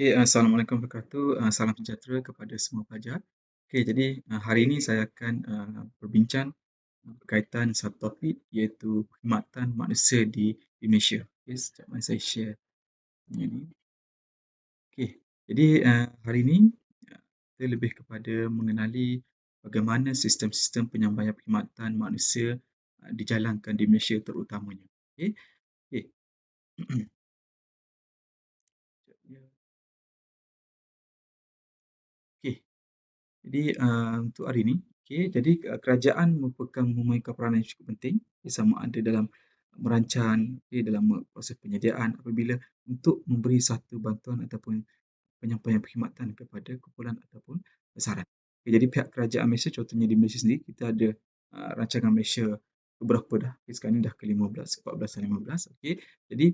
Okey, Assalamualaikum warahmatullahi wabarakatuh. Salam sejahtera kepada semua pelajar. Okey, jadi, hari ini saya akan, berbincang berkaitan satu topik iaitu perkhidmatan manusia di Malaysia. Okey, sekejap saya share ini. Okey, jadi, hari ini, kita lebih kepada mengenali bagaimana sistem-sistem penyampaian perkhidmatan manusia, dijalankan di Malaysia terutamanya. Okey, okey. Sekejap ya. Okey. Jadi, untuk hari ini, okey, jadi kerajaan merupakan memainkan peranan yang cukup penting, sama ada dalam merancang, okey, dalam proses penyediaan apabila untuk memberi satu bantuan ataupun penyampaian perkhidmatan kepada kumpulan ataupun besaran. Okay, jadi pihak kerajaan Malaysia, contohnya di Malaysia sendiri, kita ada rancangan Malaysia keberapa dah? Okay, sekarang ni dah ke-15, 14 dan 15. Okay. Jadi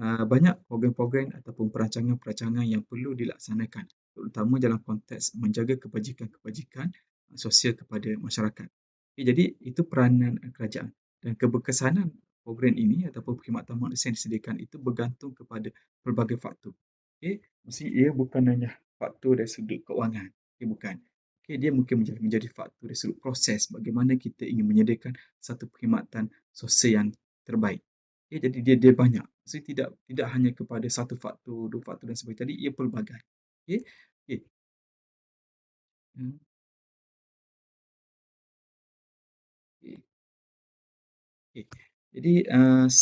banyak program-program ataupun perancangan-perancangan yang perlu dilaksanakan, terutama dalam konteks menjaga kebajikan-kebajikan sosial kepada masyarakat. Okay, jadi itu peranan kerajaan dan keberkesanan program ini ataupun perkhidmatan manusia yang disediakan itu bergantung kepada pelbagai faktor. Okay. Mesti ia bukan hanya faktor dari sudut keuangan. Okay, bukan. Okay, dia mungkin menjadi faktor dari sudut proses bagaimana kita ingin menyediakan satu perkhidmatan sosial yang terbaik. Okay, jadi dia banyak. Maksudnya tidak hanya kepada satu faktor, dua faktor dan sebagainya. Jadi ia pelbagai. Okay. Okay. Hmm. Okay. Okay. Jadi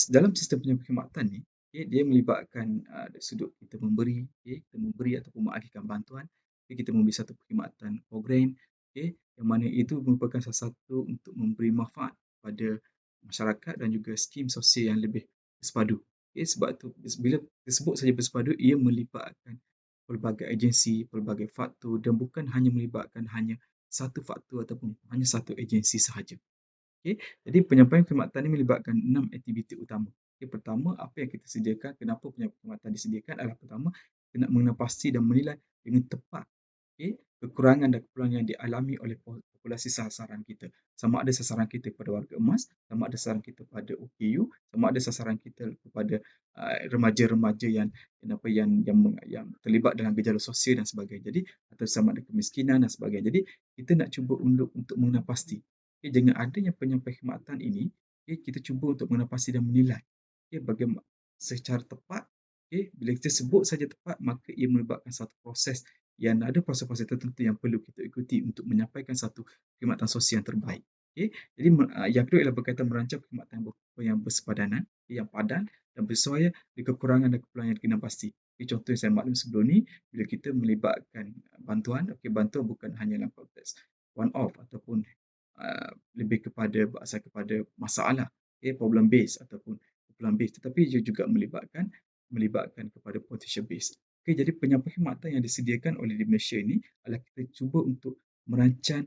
dalam sistem perkhidmatan ni, okay, dia melibatkan dari sudut kita memberi, okay, kita memberi ataupun mengagihkan bantuan, okay, kita memberi satu perkhidmatan program, okay, yang mana itu merupakan salah satu untuk memberi manfaat pada masyarakat dan juga skim sosial yang lebih bersepadu. Okay, sebab tu bila disebut saja bersepadu, ia melibatkan pelbagai agensi, pelbagai faktor dan bukan hanya melibatkan hanya satu faktor ataupun hanya satu agensi sahaja. Okey, jadi penyampaian perkhidmatan ini melibatkan 6 aktiviti utama. Okey, pertama, apa yang kita sediakan, kenapa perkhidmatan disediakan adalah pertama, kita nak mengenal pasti dan menilai dengan tepat, okey, kekurangan dan keperluan yang dialami oleh populasi sasaran kita. Sama ada sasaran kita kepada warga emas, sama ada sasaran kita pada OKU, sama ada sasaran kita kepada remaja-remaja yang terlibat dalam gejala sosial dan sebagainya. Jadi, atau sama ada kemiskinan dan sebagainya. Jadi, kita nak cuba untuk mengenal pasti. Okay, dengan adanya penyampaian perkhidmatan ini, okay, kita cuba untuk mengenal pasti dan menilai, okay, bagaimana secara tepat, okay, bila kita sebut saja tepat, maka ia melibatkan satu proses yang ada proses-proses tertentu yang perlu kita ikuti untuk menyampaikan satu perkhidmatan sosial yang terbaik. Okay. Jadi yang kedua ialah berkaitan merancang perkhidmatan yang bersepadanan, okay, yang padan dan bersesuaian dengan kekurangan dan keperluan yang kita pasti. Okay, contoh yang saya maklum sebelum ni, bila kita melibatkan bantuan, okay, bantuan bukan hanya dalam konteks one off ataupun lebih kepada berasal kepada masalah, okay, problem base ataupun kumpulan base, tetapi ia juga melibatkan kepada potential base. Okay, jadi penyampaian perkhidmatan yang disediakan oleh di Malaysia ini adalah kita cuba untuk merancang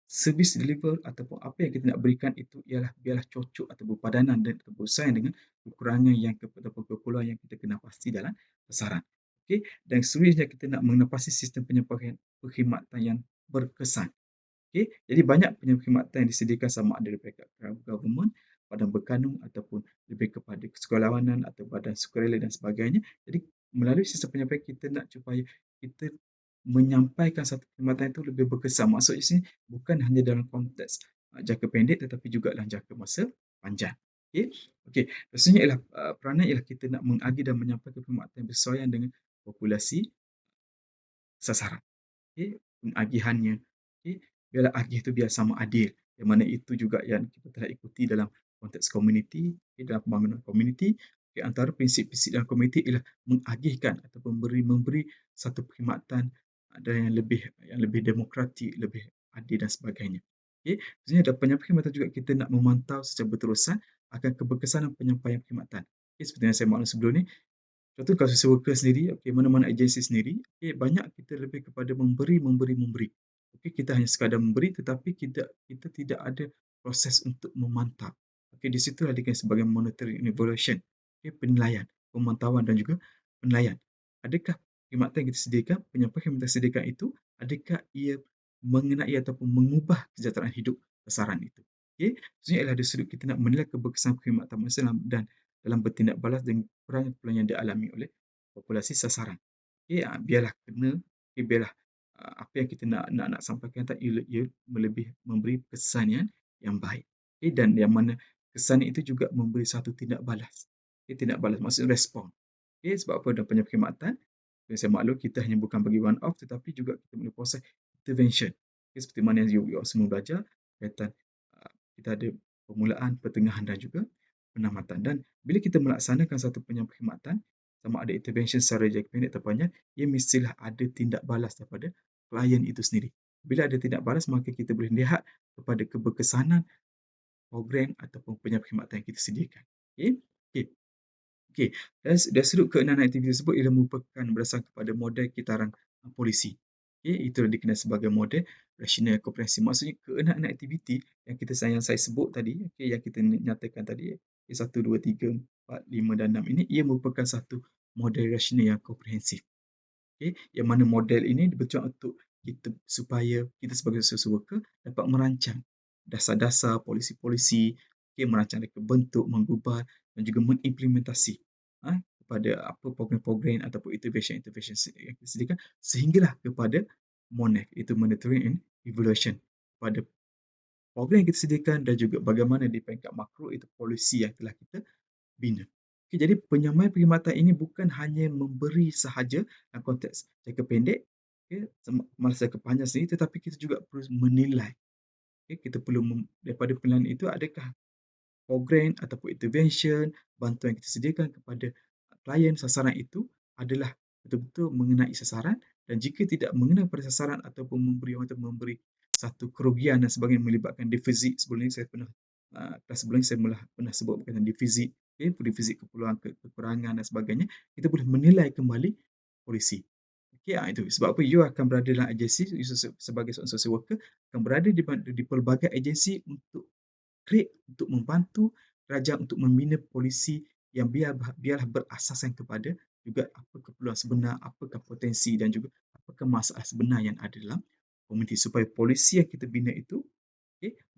service deliver ataupun apa yang kita nak berikan itu ialah biarlah cocok atau berpadanan dan bersaing dengan kekurangan ataupun keperluan yang kita kena pasti dalam pasaran. Okay, dan seterusnya kita nak mengenal pasti sistem penyampaian perkhidmatan yang berkesan. Okay, jadi banyak perkhidmatan yang disediakan sama ada daripada government, badan berkanun ataupun lebih kepada sukarelawanan atau badan sukarela dan sebagainya. Jadi melalui sistem penyampaian kita nak supaya kita menyampaikan satu perkhidmatan itu lebih berkesan. Maksudnya sini bukan hanya dalam konteks jangka pendek tetapi juga dalam jangka masa panjang. Okay. Okay. Maksudnya ialah peranan ialah kita nak mengagih dan menyampaikan perkhidmatan yang bersesuaian dengan populasi sasaran. Okay, pengagihannya. Okay, biarlah agih itu biar sama adil. Yang mana itu juga yang kita telah ikuti dalam konteks komuniti, okay, dalam pembangunan komuniti. Okay, antara prinsip-prinsip dalam komuniti ialah mengagihkan atau memberi satu perkhidmatan dan yang lebih demokratik, lebih adil dan sebagainya. Okay, sebenarnya dalam penyampaian perkhidmatan juga kita nak memantau secara berterusan akan keberkesanan penyampaian perkhidmatan. Okay, seperti yang saya maklum sebelum ni, contoh kalau social worker sendiri, okey, mana-mana agensi sendiri, okey, banyak kita lebih kepada memberi, memberi, memberi. Okey, kita hanya sekadar memberi tetapi kita tidak ada proses untuk memantau. Okey, di situ adalah sebagai monitoring and evaluation. Okey, penilaian, pemantauan dan juga penilaian. Adakah perkhidmatan yang kita sediakan, penyampaian yang kita sediakan itu, adakah ia mengenai ataupun mengubah kesejahteraan hidup sasaran itu. Okey, maksudnya ialah dari sudut kita nak menilai keberkesanan perkhidmatan manusia dan dalam bertindak balas dengan kekurangan-kekurangan yang dialami oleh populasi sasaran. biarlah kena, biarlah apa yang kita nak sampaikan tadi ia lebih memberi kesan yang baik. Dan yang mana kesan itu juga memberi satu tindak balas. Tindak balas maksud respon. Sebab apa dalam perkhidmatan, saya maklum kita hanya bukan bagi one off tetapi juga kita boleh proses intervention. Seperti mana yang you all semua belajar kaitan kita ada permulaan, pertengahan dan juga penamatan. Dan bila kita melaksanakan satu perkhidmatan, sama ada intervention secara jangka pendek atau panjang, ia mestilah ada tindak balas daripada klien itu sendiri. Bila ada tindak balas, maka kita boleh lihat kepada keberkesanan program ataupun perkhidmatan yang kita sediakan. Okey. Okey. Okey, dari sudut keenaman aktiviti tersebut ialah merupakan berdasarkan kepada model kitaran polisi. Itu dikenal sebagai model rasional komprehensif. Maksudnya keenaman aktiviti yang saya sebut tadi, yang kita nyatakan tadi, 1, 2, 3, 4, 5 dan 6 ini, ia merupakan satu model rasional yang komprehensif. Yang mana model ini bertujuan untuk kita supaya kita sebagai social worker dapat merancang dasar-dasar polisi-polisi, merancang mereka bentuk, mengubah dan juga mengimplementasi kepada apa program-program ataupun intervention yang kita sediakan sehinggalah kepada MONEF, itu monitoring and evaluation, pada program yang kita sediakan dan juga bagaimana di peringkat makro itu polisi yang telah kita bina. Jadi penyamaian perkhidmatan ini bukan hanya memberi sahaja dalam konteks jangka pendek, masa jangka panjang sendiri, tetapi kita juga perlu menilai. Kita perlu daripada penilaian itu adakah program ataupun intervention, bantuan yang kita sediakan kepada klien sasaran itu adalah betul-betul mengenai sasaran, dan jika tidak mengenai pada sasaran ataupun memberi satu kerugian dan sebagainya melibatkan defisit. Sebelum ini saya pernah kelas sebelum ini saya pernah sebut berkaitan defisit, defisit keperluan kekurangan dan sebagainya, kita boleh menilai kembali polisi. Itu sebab apa you akan berada dalam agensi sebagai seorang social worker, akan berada di pelbagai agensi untuk untuk membantu kerajaan untuk membina polisi yang biarlah berasaskan kepada juga apa keperluan sebenar, apakah potensi dan juga apakah masalah sebenar yang ada dalam komuniti, supaya polisi yang kita bina itu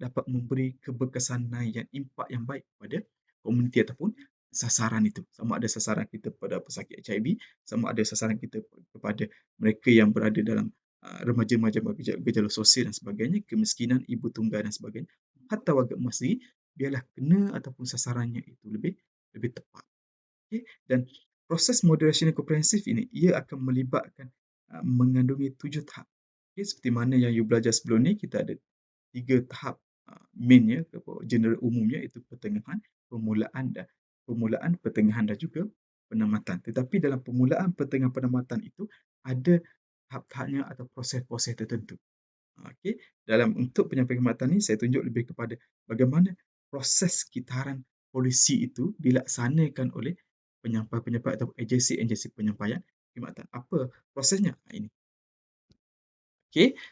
dapat memberi keberkesanan yang impak yang baik kepada komuniti ataupun sasaran itu. Sama ada sasaran kita kepada pesakit HIV, sama ada sasaran kita kepada mereka yang berada dalam remaja-remaja bergejala sosial dan sebagainya, kemiskinan, ibu tunggal dan sebagainya. Hatta warga emas sendiri, biarlah kena ataupun sasarannya itu lebih tepat. Dan proses moderation komprehensif ini, ia akan melibatkan mengandungi 7 tahap. Seperti mana yang you belajar sebelum ni, kita ada 3 tahap mainnya, general umumnya, itu pertengahan, permulaan, pertengahan dan juga penamatan. Tetapi dalam permulaan, pertengahan, penamatan itu ada tahap-tahapnya atau proses-proses tertentu. Dalam untuk penyampaian perkhidmatan ini, saya tunjuk lebih kepada bagaimana proses kitaran polisi itu dilaksanakan oleh penyampai-penyampai atau agensi-agensi penyampaian perkhidmatan. Apa prosesnya? Ini.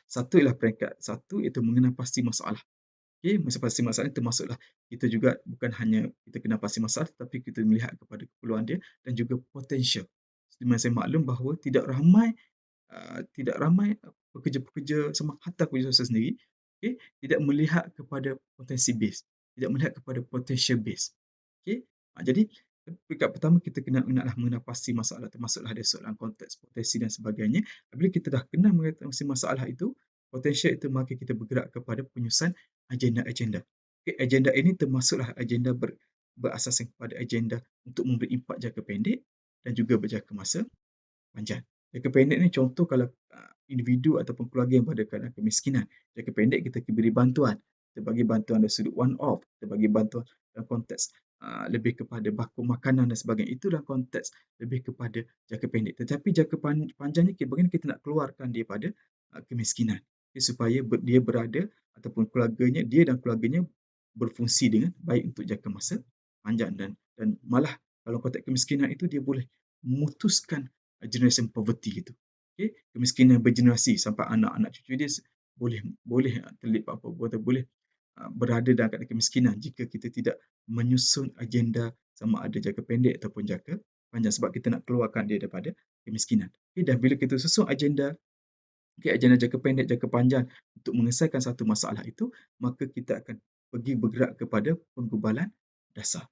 Satu ialah peringkat satu, iaitu mengenal pasti masalah. Masa pasti masalah termasuklah kita juga bukan hanya kita kenal pasti masalah, tetapi kita melihat kepada keperluan dia dan juga potensial. Di mana saya maklum bahawa tidak ramai pekerja-pekerja sama hatta pekerja sosial sendiri, tidak melihat kepada potensi base, tidak melihat kepada potential base. Jadi peringkat pertama kita naklah mengenal pasti masalah, termasuklah ada soalan konteks, potensi dan sebagainya. Bila kita dah kenal mengenai masalah itu, potensial itu, maka kita bergerak kepada penyusunan agenda-agenda. Agenda ini termasuklah agenda berasaskan kepada agenda untuk memberi impak jangka pendek dan juga berjangka masa panjang. Jangka pendek ni contoh kalau individu ataupun keluarga yang berada dalam kemiskinan. Jangka pendek kita beri bantuan. Kita bagi bantuan dari sudut one off. Kita bagi bantuan dalam konteks lebih kepada baku makanan dan sebagainya. Itu dalam konteks lebih kepada jangka pendek. Tetapi jangka panjangnya bagaimana kita nak keluarkan dia pada kemiskinan. Supaya dia berada ataupun dia dan keluarganya berfungsi dengan baik untuk jangka masa panjang, dan malah kalau konteks kemiskinan itu dia boleh memutuskan generation poverty itu. Kemiskinan bergenerasi sampai anak-anak cucu dia boleh terlibat boleh berada dalam keadaan kemiskinan jika kita tidak menyusun agenda sama ada jangka pendek ataupun jangka panjang, sebab kita nak keluarkan dia daripada kemiskinan. Dan bila kita susun agenda jangka pendek, jangka panjang untuk menyelesaikan satu masalah itu, maka kita akan pergi bergerak kepada penggubalan dasar.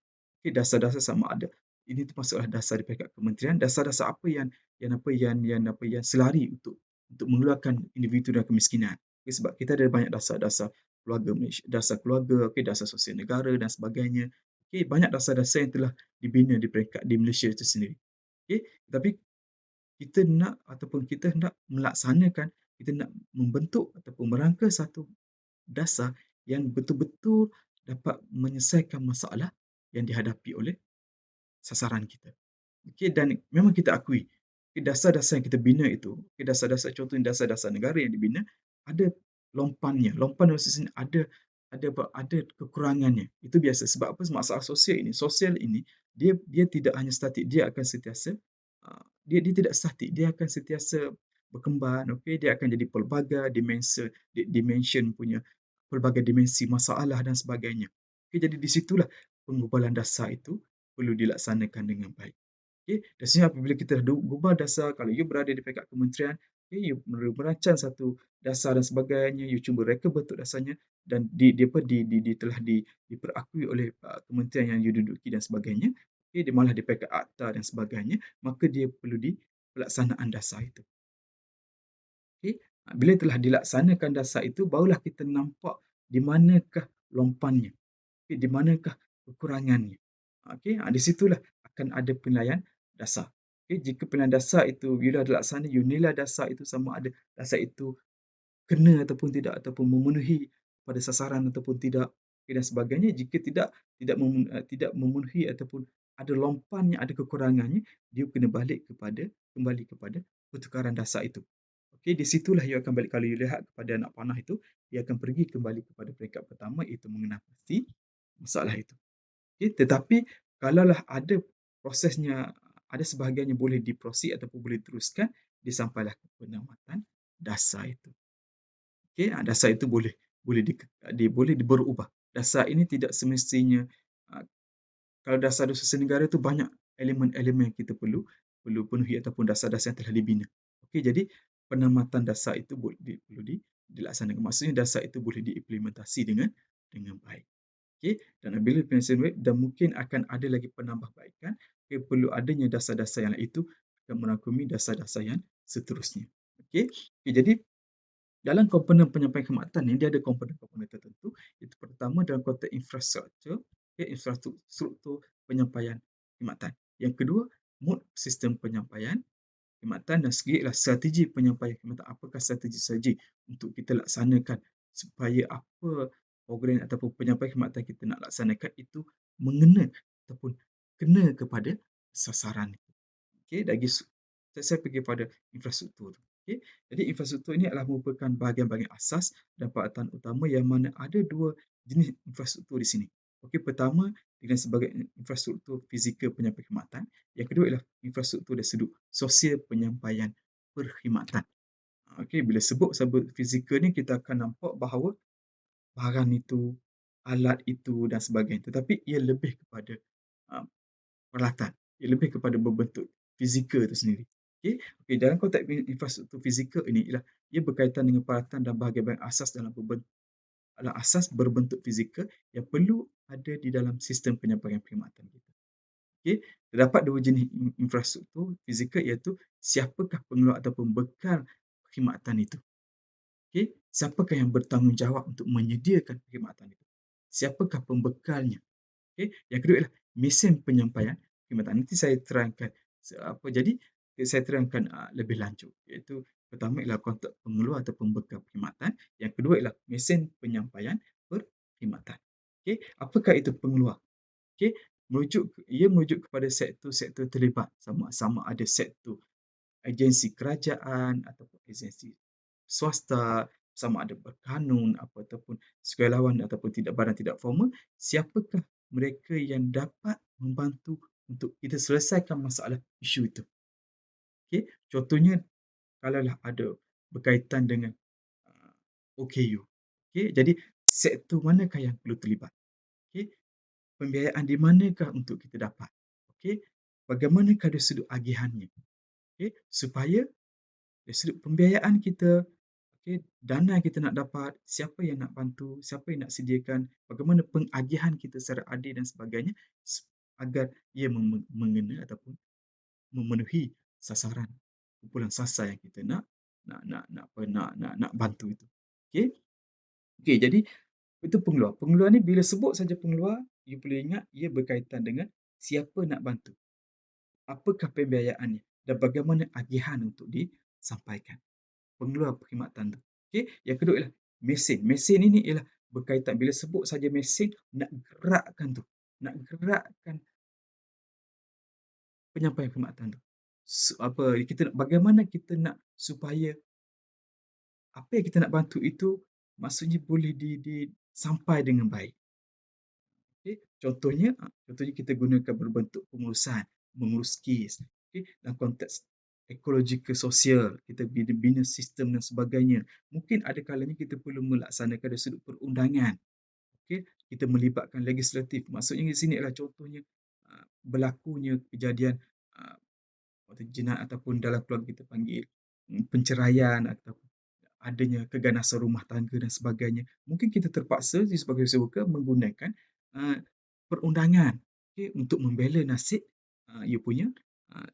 Dasar-dasar sama ada ini termasuklah dasar di peringkat kementerian, dasar-dasar apa yang selari untuk mengeluarkan individu dari kemiskinan. Okay, sebab kita ada banyak dasar-dasar keluarga Malaysia, dasar keluarga, okay, dasar sosial negara dan sebagainya. Okay, banyak dasar-dasar yang telah dibina di peringkat di Malaysia itu sendiri. Okay, tapi kita nak ataupun kita hendak melaksanakan, kita nak membentuk ataupun merangka satu dasar yang betul-betul dapat menyelesaikan masalah yang dihadapi oleh sasaran kita. Okey, dan memang kita akui, dasar-dasar yang kita bina itu, dasar-dasar contohnya dasar-dasar negara yang dibina, ada lompannya. Lompan dalam sisi ada kekurangannya. Itu biasa. Sebab apa? Masalah sosial ini dia tidak hanya statik, dia akan sentiasa dia tidak statik, dia akan sentiasa berkembang, okey, dia akan jadi pelbagai dimension punya pelbagai dimensi masalah dan sebagainya. Okey, jadi di situlah penggubalan dasar itu perlu dilaksanakan dengan baik. Okay. Dan sehingga apabila kita dah gubal dasar, kalau you berada di peringkat kementerian, okay, you merancang satu dasar dan sebagainya, you cuba reka bentuk dasarnya dan telah diperakui oleh kementerian yang you duduki dan sebagainya, okay, dia malah di peringkat akta dan sebagainya, maka dia perlu di pelaksanaan dasar itu. Okay. Bila telah dilaksanakan dasar itu, barulah kita nampak di manakah lompannya, okay, di manakah kekurangannya. Okay, di situlah akan ada penilaian dasar. Okay, jika penilaian dasar itu bila dilaksana, you nilai dasar itu sama ada dasar itu kena ataupun tidak, ataupun memenuhi pada sasaran ataupun tidak, okay, dan sebagainya. Jika tidak memenuhi ataupun ada lompannya, ada kekurangannya, dia kembali kepada pertukaran dasar itu. Okay, di situlah you akan balik, kalau you lihat kepada anak panah itu, dia akan pergi kembali kepada peringkat pertama, iaitu mengenali masalah itu. Okay, tetapi kalaulah ada prosesnya, ada sebahagian yang boleh diproses ataupun boleh diteruskan, disampailah ke penamatan dasar itu. Okay, dasar itu boleh berubah. Dasar ini tidak semestinya, kalau dasar sosial negara itu banyak elemen-elemen yang kita perlu penuhi ataupun dasar-dasar yang telah dibina. Okay, jadi penamatan dasar itu perlu dilaksanakan. Maksudnya dasar itu boleh diimplementasi dengan baik. Okay, dan bila penyelesaian web dan mungkin akan ada lagi penambahbaikan, okay, perlu adanya dasar-dasar yang lain itu akan merangkumi dasar-dasar yang seterusnya. Okay, jadi dalam komponen penyampaian kemakatan ni, dia ada komponen-komponen tertentu. Itu pertama dalam konteks infrastruktur, okay, infrastruktur penyampaian kemakatan. Yang kedua, mod sistem penyampaian khidmatan dan sedikitlah strategi penyampaian khidmatan. Apakah strategi untuk kita laksanakan supaya apa program ataupun penyampaian khidmatan kita nak laksanakan itu mengena ataupun kena kepada sasaran. Okey, saya pergi pada infrastruktur. Okey, jadi infrastruktur ini adalah merupakan bahagian-bahagian asas dan peralatan utama yang mana ada dua jenis infrastruktur di sini. Okey, pertama dengan sebagai infrastruktur fizikal penyampaian khidmatan, yang kedua ialah infrastruktur dari sudut sosial penyampaian perkhidmatan. Okey, bila sebut fizikal ni, kita akan nampak bahawa barang itu, alat itu dan sebagainya, tetapi ia lebih kepada uh, peralatan. Ia lebih kepada berbentuk fizikal itu sendiri. Okey, dalam konteks infrastruktur fizikal ini ialah ia berkaitan dengan peralatan dan bahagian-bahagian asas berbentuk fizikal yang perlu ada di dalam sistem penyampaian perkhidmatan kita. Okey, terdapat dua jenis infrastruktur fizikal, iaitu siapakah pengeluar ataupun bekal perkhidmatan itu. Okey, siapakah yang bertanggungjawab untuk menyediakan perkhidmatan itu? Siapakah pembekalnya? Okay. Yang kedua ialah mesin penyampaian perkhidmatan. Nanti saya terangkan jadi saya terangkan lebih lanjut, iaitu pertama ialah kontrak pengeluar atau pembekal perkhidmatan, yang kedua ialah mesin penyampaian perkhidmatan. Okay. Apakah itu pengeluar? Okay. Ia merujuk kepada sektor-sektor terlibat, sama ada sektor agensi kerajaan ataupun agensi swasta, sama ada berkanun ataupun sukarelawan ataupun badan tidak formal. Siapakah mereka yang dapat membantu untuk kita selesaikan masalah isu itu? Okay. Contohnya, kalaulah ada berkaitan dengan OKU. Okay. Jadi sektor manakah yang perlu terlibat? Okay. Pembiayaan di manakah untuk kita dapat? Okay. Bagaimanakah dari sudut agihannya? Okay. Supaya dari sudut pembiayaan kita, okay, dana kita nak dapat, siapa yang nak bantu, siapa yang nak sediakan, bagaimana pengagihan kita secara adil dan sebagainya, agar ia mengena ataupun memenuhi sasaran kumpulan sasar yang kita nak bantu itu. Okey? Okey, jadi itu pengeluar. Pengeluar ni bila sebut saja pengeluar, you perlu ingat ia berkaitan dengan siapa nak bantu, apakah pembiayaannya dan bagaimana agihan untuk disampaikan. Pengeluar perkhidmatan tu. Okey, yang kedua ialah mesin. Mesin ini ialah berkaitan bila sebut saja mesin nak gerakkan tu. Nak gerakkan penyampaian perkhidmatan tu. Bagaimana kita nak supaya apa yang kita nak bantu itu maksudnya boleh sampai dengan baik. Okey, contohnya kita gunakan berbentuk pengurusan, mengurus kes. Okey, dalam konteks ekological sosial, kita bina sistem dan sebagainya. Mungkin ada kalanya kita perlu melaksanakan dari sudut perundangan. Okey, kita melibatkan legislatif. Maksudnya di sini adalah contohnya berlakunya kejadian waktu jenayah ataupun dalam keluarga kita panggil penceraian atau adanya keganasan rumah tangga dan sebagainya. Mungkin kita terpaksa sebagai usahawan menggunakan uh, perundangan, okay, untuk membela nasib you punya uh,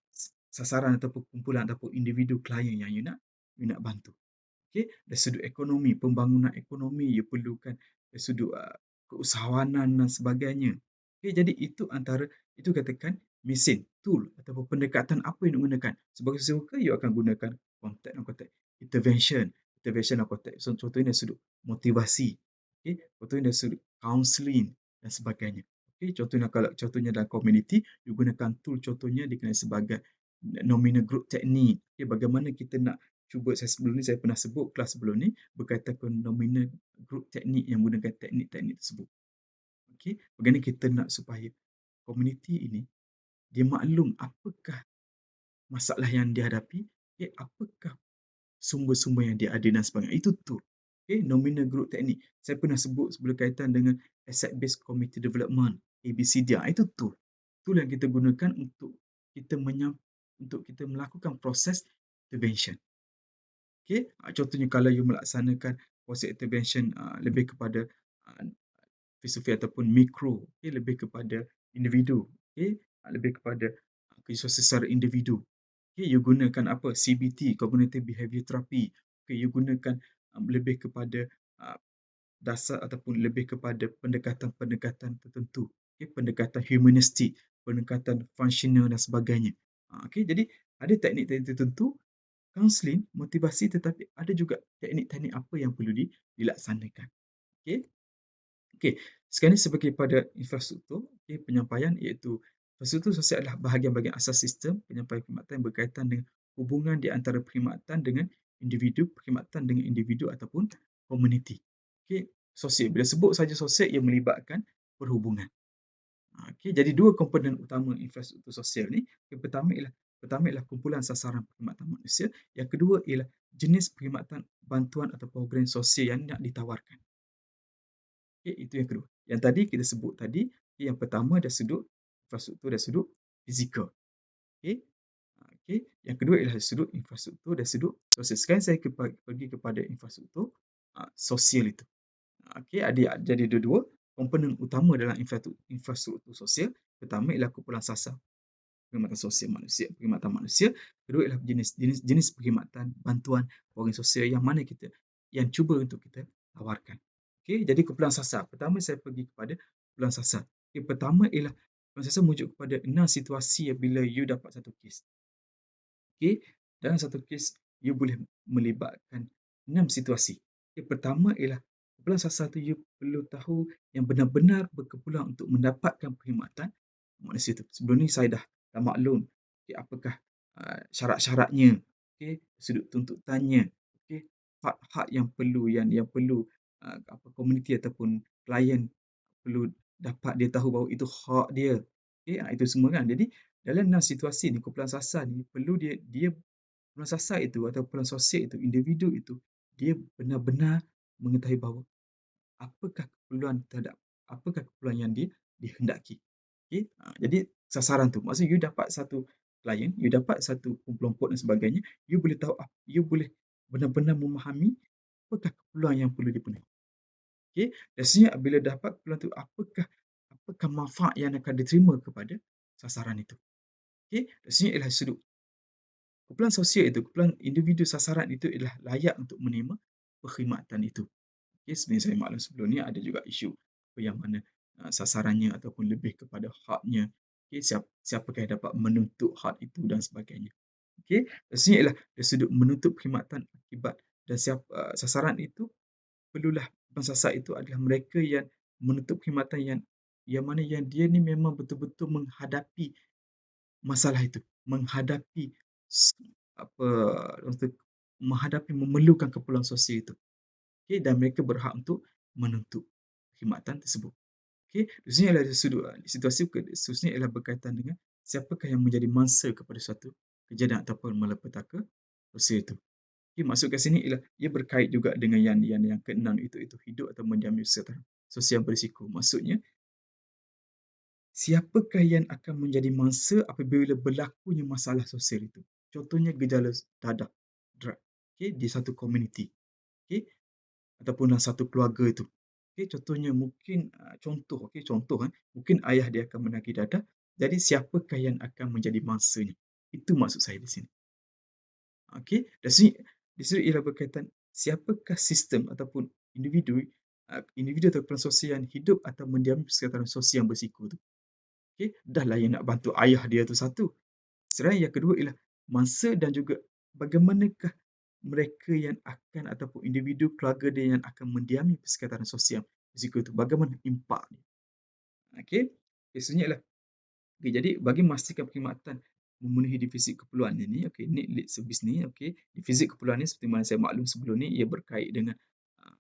sasaran ataupun kumpulan ataupun individu klien yang you nak bantu. Okay, dari sudut ekonomi, pembangunan ekonomi you perlukan dari sudut keusahawanan dan sebagainya. Okay, jadi itu katakan mesin, tool ataupun pendekatan apa yang digunakan. Sebagai usahawan you akan gunakan konteks intervention dalam konteks. So, contohnya dari sudut motivasi, okay, contohnya dari sudut counselling dan sebagainya. Okay, contohnya dalam community, you gunakan tool contohnya dikenali sebagai nominal group technique. Okay, bagaimana kita nak cuba, saya pernah sebut kelas sebelum ni berkaitan dengan nominal group technique yang menggunakan teknik-teknik tersebut. Okay, bagaimana kita nak supaya komuniti ini dia maklum apakah masalah yang dihadapi, okay, apakah sumber-sumber yang dia ada dan sebagainya. Itu tool. Okay, nominal group technique. Saya pernah sebut berkaitan dengan asset-based community development, ABCD. Itu tool. Tool yang kita gunakan untuk kita melakukan proses intervention. Okay, contohnya kalau you melaksanakan proses intervention lebih kepada filosofi ataupun mikro, okay, lebih kepada individu, okay, lebih kepada kesusahan secara individu. Okay, you gunakan apa? CBT, Cognitive Behavior Therapy. Okay, you gunakan lebih kepada dasar ataupun lebih kepada pendekatan-pendekatan tertentu. Okay, pendekatan humanistik, pendekatan functional dan sebagainya. Okay, jadi ada teknik-teknik tertentu, counselling, motivasi, tetapi ada juga teknik-teknik apa yang perlu dilaksanakan. Okay. Okey, sekarang ni sebagai pada infrastruktur, okay, penyampaian iaitu infrastruktur sosial adalah bahagian-bahagian asas sistem penyampaian perkhidmatan yang berkaitan dengan hubungan di antara perkhidmatan dengan individu, perkhidmatan dengan individu ataupun komuniti. Okey, sosial. Bila sebut saja sosial, ia melibatkan perhubungan. Okey, jadi dua komponen utama infrastruktur sosial ni. Yang pertama ialah kumpulan sasaran perkhidmatan manusia. Yang kedua ialah jenis perkhidmatan bantuan atau program sosial yang nak ditawarkan. Okay, itu yang kedua. Yang tadi kita sebut tadi, yang pertama dari sudut infrastruktur dari sudut fizikal. Okay. Okay. Yang kedua ialah dari sudut infrastruktur dari sudut sosial. Sekarang saya pergi kepada infrastruktur sosial itu. Okay, jadi dua-dua komponen utama dalam infrastruktur sosial. Pertama ialah kumpulan sasar perkhidmatan sosial manusia, perkhidmatan manusia. Kedua ialah jenis perkhidmatan bantuan program sosial yang cuba untuk kita tawarkan. Okey, jadi kumpulan sasar. Pertama saya pergi kepada kumpulan sasar. Okay, pertama ialah kumpulan sasar merujuk kepada 6 situasi bila you dapat satu kes. Okey, dalam satu kes you boleh melibatkan 6 situasi. Okay, pertama ialah kumpulan sasar tu you perlu tahu yang benar-benar berkeperluan untuk mendapatkan perkhidmatan manusia itu. Sebelum ni saya dah maklum okay, apakah syarat-syaratnya, okay, sudut tuntutannya, okay, hak-hak yang perlu komuniti ataupun klien perlu dapat dia tahu bahawa itu hak dia. Okay, itu semua kan. Jadi dalam 6 situasi ni, kumpulan sasar ni perlu dia kumpulan sasar itu atau kumpulan sosial itu, individu itu, dia benar-benar mengetahui bahawa apakah keperluan yang dihendaki. Okay? Jadi sasaran tu, maksudnya you dapat satu klien, you dapat satu kelompok dan sebagainya, you boleh benar-benar memahami apakah keperluan yang perlu dipenuhi. Okay? Dan sebenarnya bila dapat keperluan tu, apakah apakah manfaat yang akan diterima kepada sasaran itu. Okey, dari sini ialah sudut kumpulan sosial itu, kumpulan individu sasaran itu adalah layak untuk menerima perkhidmatan itu. Okey, seperti saya maklum sebelum ni ada juga isu apa yang mana sasarannya ataupun lebih kepada haknya. Okey, siapakah yang dapat menuntut hak itu dan sebagainya. Okey, dari sini ialah dari sudut menuntut perkhidmatan akibat dan sasaran itu perlulah pensasar itu adalah mereka yang menuntut perkhidmatan yang mana yang dia ni memang betul-betul menghadapi masalah itu, menghadapi s apa, untuk menghadapi memerlukan keperluan sosial itu. Okey, dan mereka berhak untuk menuntut perkhidmatan tersebut. Okey, di sini adalah dari sudut situasi seterusnya ialah berkaitan dengan siapakah yang menjadi mangsa kepada suatu kejadian ataupun malapetaka sosial itu. Okey, maksud kat sini ialah ia berkait juga dengan yang keenam itu hidup atau mendiami kesihatan sosial berisiko. Maksudnya, siapakah yang akan menjadi mangsa apabila berlakunya masalah sosial itu? Contohnya gejala dadah, drug, okey, di satu komuniti, okey, ataupun dalam satu keluarga itu. Okey, contohnya mungkin mungkin ayah dia akan menagih dadah, jadi siapakah yang akan menjadi mangsanya? Itu maksud saya di sini. Okey, dari sini ialah berkaitan siapakah sistem ataupun individu ataupun sosial yang hidup atau mendiami persekitaran sosial yang berisiko tu. Okey, dah lah yang nak bantu ayah dia tu satu. Seraya yang kedua ialah mangsa dan juga bagaimanakah mereka yang akan ataupun individu keluarga dia yang akan mendiami persekitaran sosial berisiko itu. Bagaimana impak dia. Okey, maksudnya ialah okey, jadi bagi memastikan perkhidmatan memenuhi defisit keperluan ini, okey, need service ni, okey, defisit keperluan ni seperti mana saya maklum sebelum ni, ia berkait dengan uh,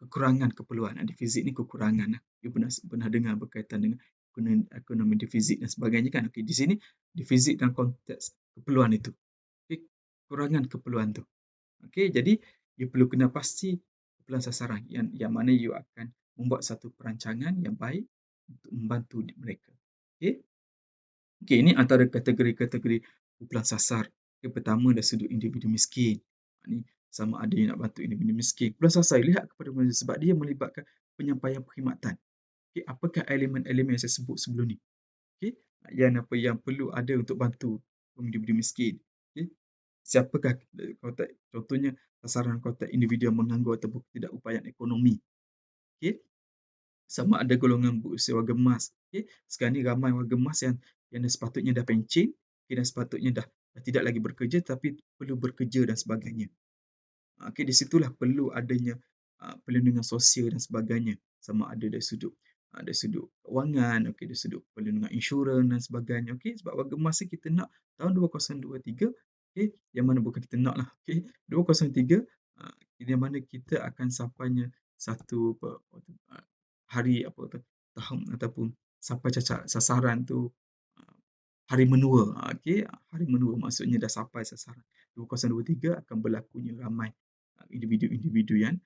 kekurangan keperluan. Defisit ni kekurangan lah. You pernah dengar berkaitan dengan ekonomi defisit dan sebagainya kan. Okey, di sini defisit dalam konteks keperluan itu. Okey, kekurangan keperluan tu. Okey, jadi you perlu kena pasti kumpulan sasaran yang mana you akan membuat satu perancangan yang baik untuk membantu mereka. Okey. Okey, ini antara kategori-kategori kumpulan sasar. Yang pertama dari sudut individu miskin. Ni sama ada yang nak bantu individu miskin. Kumpulan sasar lihat kepada mereka sebab dia melibatkan penyampaian perkhidmatan. Okey, apakah elemen-elemen yang saya sebut sebelum ni? Okey, yang perlu ada untuk bantu individu miskin. Okey, siapakah konteks contohnya sasaran konteks individu yang menganggur ataupun tidak upayaan ekonomi. Okey, sama ada golongan berusia warga emas. Okey, sekarang ni ramai warga emas yang dah sepatutnya dah pencen, okay, dan sepatutnya dah tidak lagi bekerja tapi perlu bekerja dan sebagainya. Okey, di situlah perlu adanya perlindungan sosial dan sebagainya. Sama ada dari sudut kewangan, okey, dari sudut perlindungan insurans dan sebagainya. Okey, sebab warga emas ni kita nak tahun 2023, okey, yang mana bukan kita nak lah, okey, 2003, yang mana kita akan sampainya satu hari apa tu, tahun ataupun sampai sasaran tu uh, hari menua. Okey, hari menua maksudnya dah sampai sasaran. 2023 akan berlakunya ramai individu-individu yang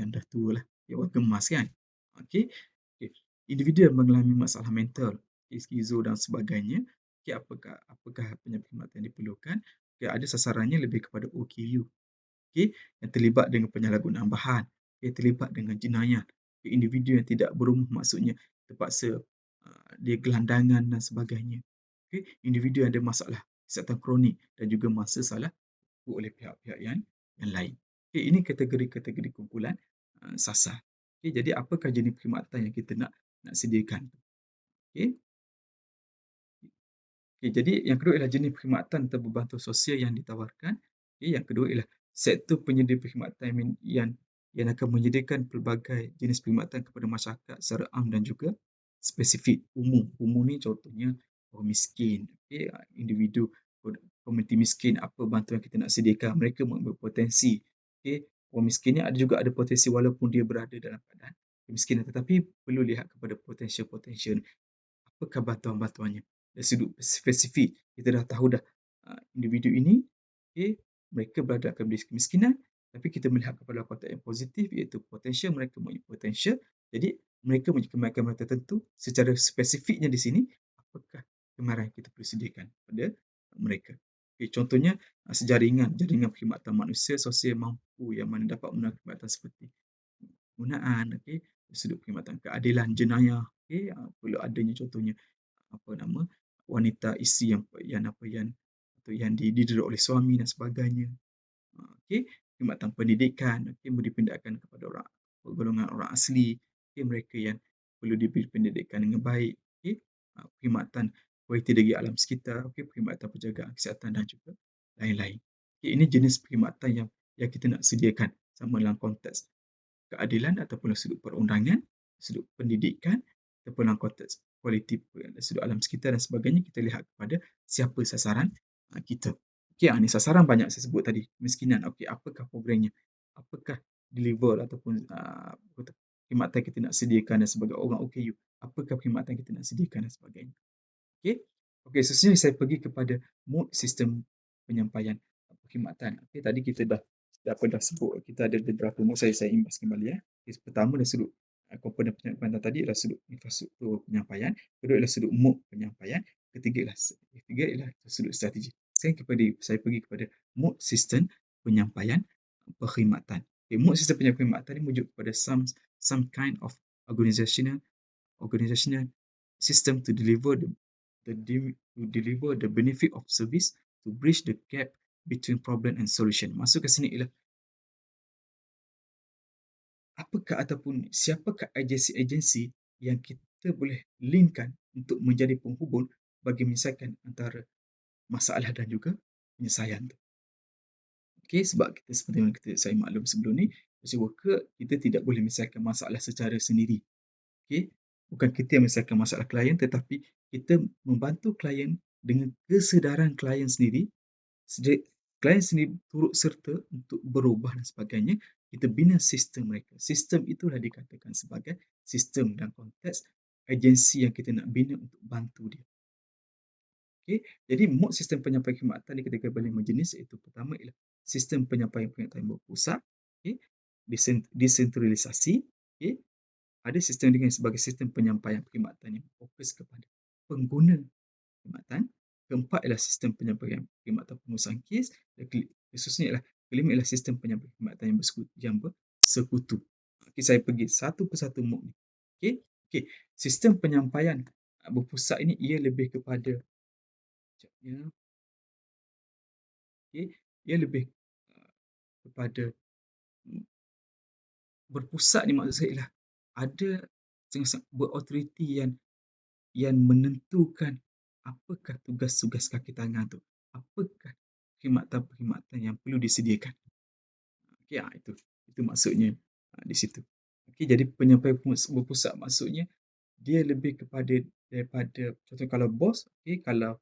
dah tua lah, yang warga emas kan. Okey. Okey. Individu yang mengalami masalah mental, skizo dan sebagainya. Okey, apakah penyemprotan yang diperlukan? Okey, ada sasarannya lebih kepada OKU. Okey, yang terlibat dengan penyalahgunaan bahan, yang terlibat dengan jenayah. Okay, individu yang tidak berumur maksudnya terpaksa dia gelandangan dan sebagainya. Okey, individu yang ada masalah kesihatan kronik dan juga masa salah oleh pihak-pihak yang lain. Okey, ini kategori-kategori kumpulan sasar. Okey, jadi apakah jenis perkhidmatan yang kita nak sediakan? Okey. Okey, jadi yang kedua ialah jenis perkhidmatan atau bantuan sosial yang ditawarkan. Okey, yang kedua ialah sektor penyedia perkhidmatan yang akan menyediakan pelbagai jenis perkhidmatan kepada masyarakat secara am dan juga spesifik umum. Umum ni contohnya orang miskin, okey, individu komuniti miskin, apa bantuan kita nak sediakan. Mereka berpotensi. Okey, orang miskin ni ada potensi walaupun dia berada dalam keadaan kemiskinan, tetapi perlu lihat kepada potensial apakah bantuan-bantuannya. Dari sudut spesifik, kita dah tahu dah individu ini, okay, mereka berada dalam kemiskinan, tapi kita melihat kepada konteks yang positif iaitu potensial mereka mempunyai potensial. Jadi mereka mempunyai kemahiran tertentu secara spesifiknya di sini, apakah kemahiran kita perlu sediakan pada mereka. Okay, contohnya jaringan perkhidmatan manusia sosial mampu yang mana dapat menerima perkhidmatan seperti penggunaan, okay, sudut perkhidmatan keadilan jenayah, okey, perlu adanya contohnya apa nama, wanita isteri yang didera oleh suami dan sebagainya. Okey, perkhidmatan pendidikan, okey, mau dipindahkan kepada golongan orang asli, okey, mereka yang perlu diberi pendidikan dengan baik, okey. Perkhidmatan kualiti diri alam sekitar, okey, perkhidmatan penjagaan kesihatan dan juga lain-lain. Okey, ini jenis perkhidmatan yang kita nak sediakan sama dalam konteks keadilan ataupun dari sudut perundangan, sudut pendidikan ataupun dalam konteks kualiti sudut alam sekitar dan sebagainya, kita lihat kepada siapa sasaran kita. Okey, ni sasaran banyak saya sebut tadi, kemiskinan. Okey, apakah programnya? Apakah deliver ataupun perkhidmatan kita nak sediakan dan sebagai orang OKU, apakah perkhidmatan kita nak sediakan dan sebagainya. Okey. Okey, seterusnya saya pergi kepada mode sistem penyampaian perkhidmatan. Okey, tadi kita dah sebut kita ada beberapa mode, saya imbas kembali ya. Okey, pertama dari sudut komponen penyampaian tadi adalah sudut infrastruktur penyampaian, kedua adalah sudut mode penyampaian, ketiga ialah sudut strategi. Saya pergi kepada mode sistem penyampaian perkhidmatan. Okay, mode sistem penyampaian perkhidmatan ini merujuk kepada some kind of organizational system to deliver the benefit of service to bridge the gap between problem and solution. Masuk ke sini ialah apakah ataupun siapakah agensi-agensi yang kita boleh linkkan untuk menjadi penghubung bagi menyelesaikan antara masalah dan juga penyelesaian tu. Okey, sebab kita seperti yang saya maklum sebelum ni, social worker kita tidak boleh menyelesaikan masalah secara sendiri. Okey, bukan kita yang menyelesaikan masalah klien, tetapi kita membantu klien dengan kesedaran klien sendiri. Klien sendiri turut serta untuk berubah dan sebagainya. Kita bina sistem mereka. Sistem itulah dikatakan sebagai sistem dan konteks agensi yang kita nak bina untuk bantu dia. Okay. Jadi mod sistem penyampaian perkhidmatan ni kita boleh menjenis, iaitu pertama ialah sistem penyampaian perkhidmatan berpusat, okay, desentralisasi, okay. Ada sistem dengan sebagai sistem penyampaian perkhidmatan yang fokus kepada pengguna perkhidmatan. Keempat ialah sistem penyampaian perkhidmatan pengurusan kes, dan khususnya ialah kelima ialah sistem penyampaian perkhidmatan yang bersekutu. Okay, saya pergi satu persatu mod ni. Okay. Okay. Sistem penyampaian berpusat ini ia lebih kepada okay, ia lebih kepada berpusat ni, maksud saya ialah ada berautoriti yang menentukan apakah tugas-tugas kaki tangan tu, apakah perkhidmatan-perkhidmatan yang perlu disediakan. Okey, itu maksudnya di situ. Okey, jadi penyampaian berpusat maksudnya dia lebih kepada daripada, contoh kalau bos, okey, kalau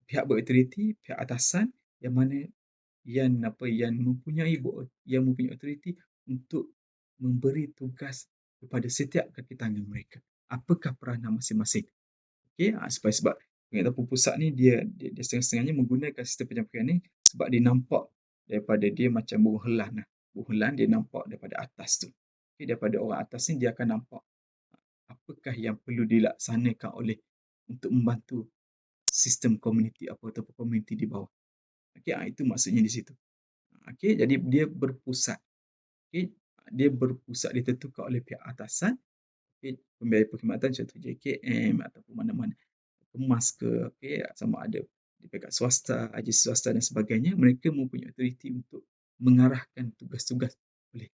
pihak berautoriti, pihak atasan yang mana yang mempunyai autoriti untuk memberi tugas kepada setiap kaki tangan mereka. Apakah peranan masing-masing? Okey, sebab pengetahuan pusat ni dia setengah-setengahnya menggunakan sistem penyampaian ni sebab dia nampak daripada dia macam burung helan lah. Burung helan dia nampak daripada atas tu. Okey, daripada orang atas ni dia akan nampak apakah yang perlu dilaksanakan oleh untuk membantu sistem komuniti ataupun komuniti di bawah. Okey, itu maksudnya di situ. Okey, jadi dia berpusat. Okey, dia berpusat ditentukan oleh pihak atasan. Okey, pembiayaan perkhidmatan contoh JKM ataupun mana-mana kemas ke, okey, sama ada di pihak swasta, agensi swasta dan sebagainya, mereka mempunyai autoriti untuk mengarahkan tugas-tugas oleh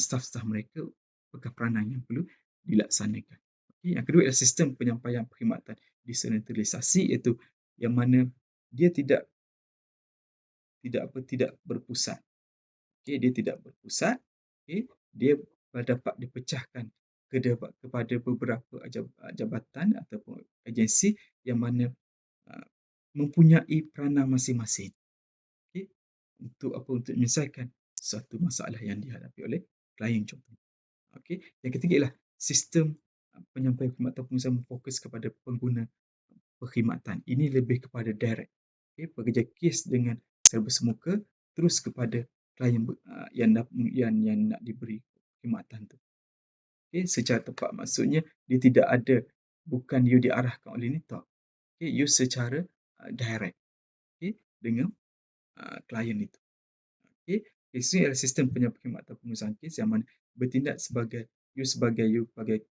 staf-staf mereka apakah peranan yang perlu dilaksanakan. Okey, yang kedua ialah sistem penyampaian perkhidmatan desentralisasi, iaitu yang mana dia tidak berpusat. Okey, dia tidak berpusat. Okey, dia dapat dipecahkan kepada beberapa jabatan ataupun agensi yang mana mempunyai peranan masing-masing. Okey, untuk menyelesaikan satu masalah yang dihadapi oleh klien contohnya. Okey, yang ketiga ialah sistem penyampaian perkhidmatan pengurusan fokus kepada pengguna perkhidmatan. Ini lebih kepada direct. Okey, pekerja kes dengan secara bersemuka terus kepada klien yang nak diberi perkhidmatan tu. Okey, secara tepat maksudnya dia tidak ada, bukan you diarahkan oleh ni, tak. Okey, you secara direct, okey, dengan klien itu. Okey, Ini adalah sistem penghematan pengurusan kes yang mana bertindak sebagai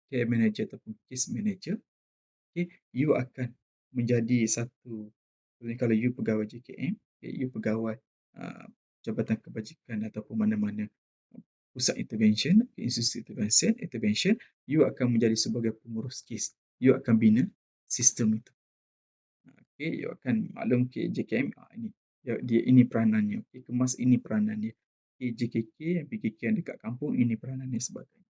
care manager ataupun case manager. Okay, you akan menjadi satu, kalau you pegawai JKM, okay, you pegawai uh, Jabatan Kebajikan ataupun mana-mana pusat intervention, institusi intervention, you akan menjadi sebagai pengurus kes. You akan bina sistem itu. Okay, you akan maklum JKM ini peranannya. Okay, kemas ini peranannya. Okay, JKK, PKK yang dekat kampung ini peranannya sebagainya.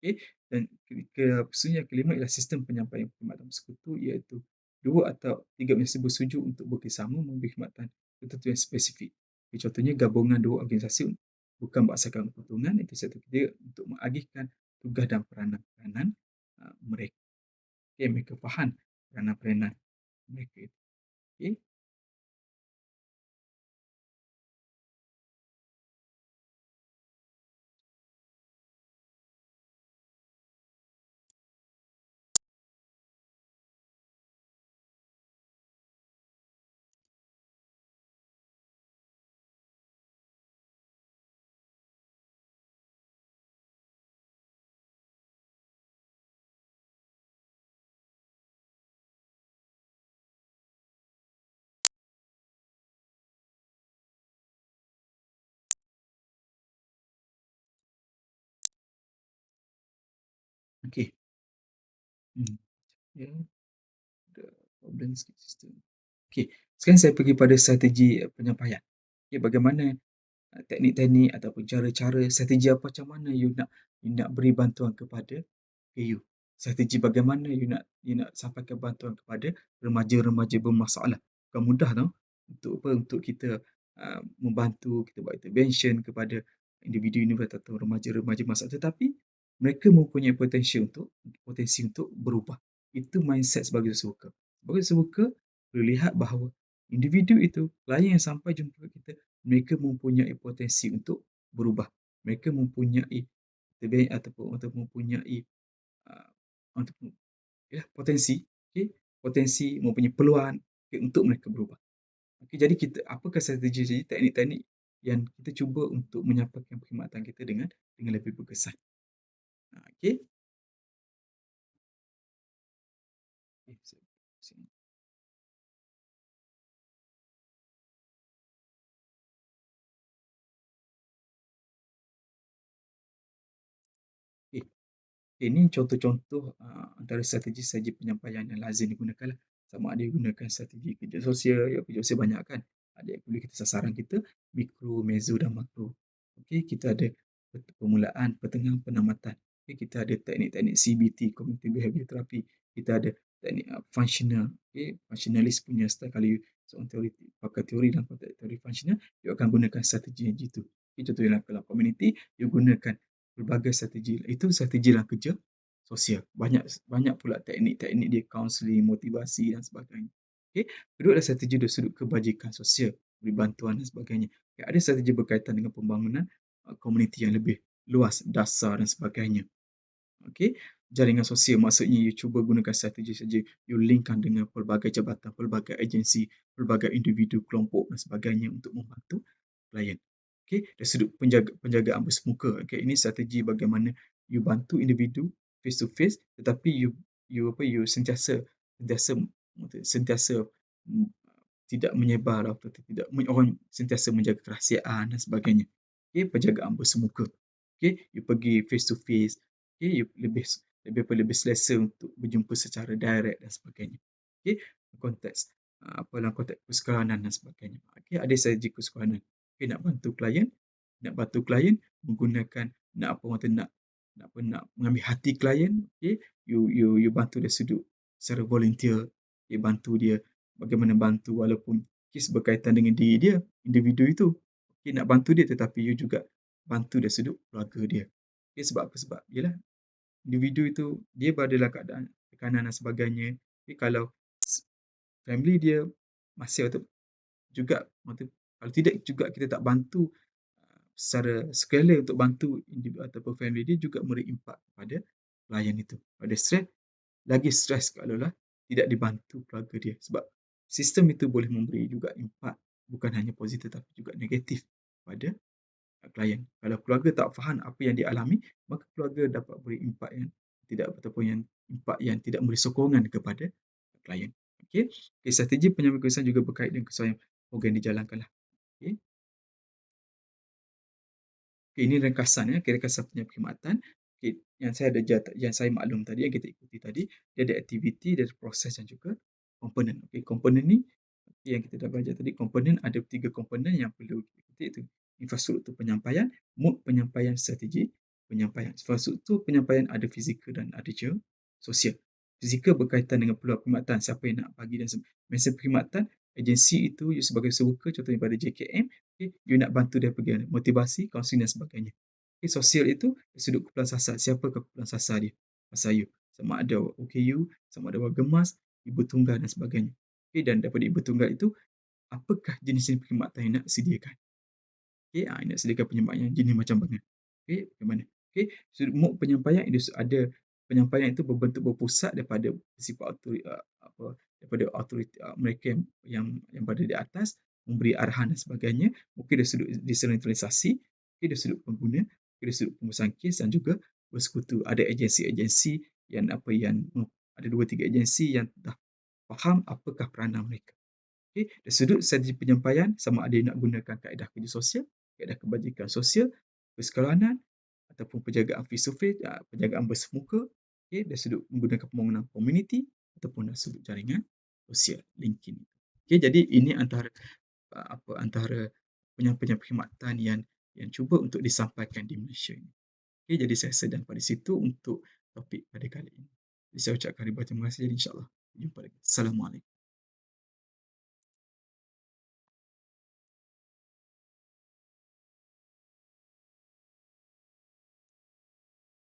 Okay, dan yang kelima ialah sistem penyampaian perkhidmatan bersekutu, iaitu 2 atau 3 mesti bersetuju untuk bekerjasama memberi khidmatan tertentu yang spesifik. Okay, contohnya gabungan 2 organisasi bukan berdasarkan keuntungan, itu satu dia untuk mengagihkan tugas dan peranan-peranan mereka. Okay, mereka faham peranan-peranan mereka itu. Okay. Okay. Ya, the problem system. Okay, sekarang saya pergi pada strategi penyampaian. Okay, bagaimana teknik-teknik ataupun cara-cara, strategi apa, macam mana you nak beri bantuan kepada PU. Strategi bagaimana you nak sampaikan bantuan kepada remaja-remaja bermasalah. Bukan mudah tau. Untuk kita membantu, kita buat intervention kepada individu-individu atau remaja-remaja bermasalah. Tetapi mereka mempunyai potensi untuk berubah. Itu mindset sebagai sesuka. Sebagai sesuka, boleh lihat bahawa individu itu, klien yang sampai jumpa kita, mereka mempunyai potensi untuk berubah. Mereka mempunyai mempunyai untuk potensi, okay? Potensi mempunyai peluang untuk mereka berubah. Okay, jadi apakah strategi, teknik-teknik yang kita cuba untuk menyampaikan perkhidmatan kita dengan lebih berkesan. Okay. Okay. Ini contoh-contoh antara strategi penyampaian yang lazim digunakan. Sama ada gunakan strategi kerja sosial, kerja sosial banyak kan. Ada yang boleh kita sasaran kita, mikro, mezo dan makro. Okay, kita ada permulaan, pertengahan, penamatan. Okay, kita ada teknik-teknik CBT, Cognitive Behavioral Therapy. Kita ada teknik functional. Okay, functionalist punya style. Kalau seorang teori, pakai teori dan pakai teori functional, dia akan gunakan strategi yang itu. Okay, contohnya kalau community, dia gunakan berbagai strategi. Itu strategi dalam kerja sosial. Banyak pula teknik-teknik dia, kaunseling, motivasi dan sebagainya. Okay. Kedua adalah strategi dari sudut kebajikan sosial, beri bantuan dan sebagainya. Okay. Ada strategi berkaitan dengan pembangunan komuniti yang lebih luas, dasar dan sebagainya. Okay. Jaringan sosial maksudnya you cuba gunakan strategi you linkkan dengan pelbagai jabatan, pelbagai agensi, pelbagai individu, kelompok dan sebagainya untuk membantu klien. Okay. Dari sudut penjagaan bersemuka. Okay. Ini strategi bagaimana you bantu individu face to face, tetapi you sentiasa mm, tidak menyebar atau tidak orang sentiasa menjaga kerahsiaan dan sebagainya. Okay. Penjagaan bersemuka. Okay. You pergi face to face. Okay. You lebih selesa untuk berjumpa secara direct dan sebagainya. Okay. Konteks dalam konteks persekolahan dan sebagainya. Okay. Ada strategi persekolahan. Okay. Nak bantu klien menggunakan nak mengambil hati klien. Okay. You bantu dari sudut secara volunteer. Okay. Bantu dia, bagaimana bantu walaupun kes berkaitan dengan diri dia, individu itu. Okay. Nak bantu dia, tetapi you juga bantu dari sudut keluarga dia. Okay. Sebab apa? Sebab ialah individu itu dia berada dalam keadaan tekanan dan sebagainya. Okay. Kalau family dia masih juga, kalau tidak juga kita tak bantu secara skala untuk bantu individu ataupun family dia, juga memberi impak kepada klien itu. Pada stres kalaulah tidak dibantu keluarga dia. Sebab sistem itu boleh memberi juga impak bukan hanya positif tapi juga negatif pada klien. Kalau keluarga tak faham apa yang dialami, maka keluarga dapat beri impak yang tidak ataupun yang impak yang tidak memberi sokongan kepada klien. Okey. Okey, strategi penyampaian kesan juga berkait dengan kesesuaian program dijalankanlah. Okey. Okey, ini ringkasan ya, ringkasan perkhidmatan. Okey, yang saya maklum tadi, yang kita ikuti tadi, dia ada aktiviti, dia ada proses dan juga komponen. Okey, komponen ni yang kita dah belajar tadi, komponen ada 3 komponen yang perlu diikuti, iaitu infrastruktur penyampaian, mod penyampaian, strategi penyampaian. Infrastruktur penyampaian ada fizikal dan ada juga sosial. Fizikal berkaitan dengan peluang perkhidmatan, siapa yang nak bagi dan mesej perkhidmatan, agensi itu you sebagai seruka, contohnya pada JKM, okay, you nak bantu dia pergi motivasi, kaunseling dan sebagainya. Okay, sosial itu dari sudut kumpulan sasar, siapakah kumpulan sasar dia? Pasal you. Sama ada OKU, sama ada warga emas, ibu tunggal dan sebagainya. Okay, dan daripada ibu tunggal itu, apakah jenis-jenis perkhidmatan yang nak sediakan? Okey, nak sediakan penyampaian jenis macam mana? Okey, bagaimana? Okey, sudut mod penyampaian ada penyampaian itu berbentuk berpusat daripada sifat daripada autoriti mereka yang berada di atas memberi arahan dan sebagainya. Mungkin dari sudut desentralisasi, okey, dari sudut pengguna, okey, dari sudut pengurusan kes dan juga bersekutu. Ada agensi-agensi yang ada 2 3 agensi yang dah faham apakah peranan mereka. Okey, dari sudut strategi penyampaian, sama ada nak gunakan kaedah kerja sosial, kaedah kebajikan sosial, persekawanan ataupun penjagaan face to face, penjagaan bersemuka, okey, dari sudut menggunakan pembangunan komuniti ataupun dari sudut jaringan sosial, LinkedIn. Okey, jadi ini antara penyampaian perkhidmatan yang cuba untuk disampaikan di Malaysia ini. Okey, jadi saya sedang pada situ untuk topik pada kali ini. Jadi saya ucapkan ribuan terima kasih, jadi insya-Allah jumpa lagi. Assalamualaikum.